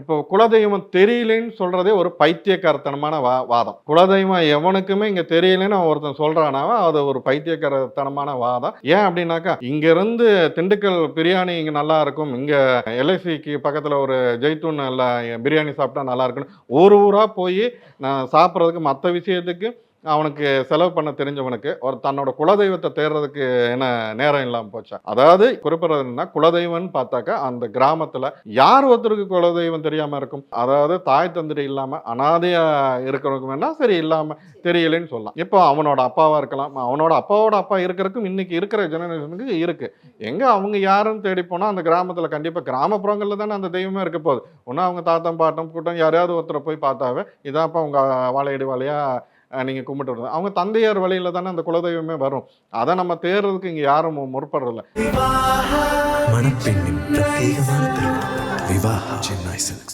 இப்போ குலதெய்வம் தெரியலன்னு சொல்றதே ஒரு பைத்தியக்காரத்தனமான வாதம். குலதெய்வம் எவனுக்குமே இங்க தெரியலன்னு ஒருத்தன் சொல்றானாவா, அது ஒரு பைத்தியக்காரத்தனமான வாதம். ஏன் அப்படின்னாக்கா, இங்க இருந்து திண்டுக்கல் பிரியாணி இங்க நல்லா இருக்கும், இங்க எல்ஐசிக்கு பக்கத்துல ஒரு ஜெய்தூன் பிரியாணி சாப்பிட்டா நல்லா இருக்குன்னு ஒரு ஊரா போய் நான் சாப்பிட்றதுக்கு மற்ற விஷயத்துக்கு அவனுக்கு செலவு பண்ண தெரிஞ்சவனுக்கு ஒரு தன்னோட குலதெய்வத்தை தேடுறதுக்கு என்ன நேரம் இல்லாமல் போச்சா? அதாவது குறிப்பிடுறது என்னன்னா, குலதெய்வம்னு பார்த்தாக்கா அந்த கிராமத்துல யார் ஒருத்தருக்கு குலதெய்வம் தெரியாம இருக்கும்? அதாவது தாய் தந்திரி இல்லாம அனாதையா இருக்கிறவங்க வேணா சரி இல்லாம தெரியலன்னு சொல்லலாம். இப்போ அவனோட அப்பாவா இருக்கலாம், அவனோட அப்பாவோட அப்பா இருக்கிறதுக்கும் இன்னைக்கு இருக்கிற ஜெனரேஷனுக்கு இருக்கு. எங்க அவங்க யாருன்னு தேடி போனா அந்த கிராமத்துல கண்டிப்பா கிராமப்புறங்கள்ல தானே அந்த தெய்வமே இருக்க போகுது. ஒன்னும் அவங்க தாத்தம் பாட்டம் கூட்டம் யாரையாவது ஒருத்தரை போய் பார்த்தாவே இதான்ப்பா உங்க வாழையடி வாழையா நீங்க கும்பிட்டு வருது. அவங்க தந்தையார் வழியில தானே அந்த குலதெய்வமே வரும். அதை நம்ம தேடுறதுக்கு இங்க யாரும் முற்படுறதில்ல. மணப்பெண்ணின் பிரத்யேகமான திருமணம் விவாஹா சென்னை சில்க்ஸ்.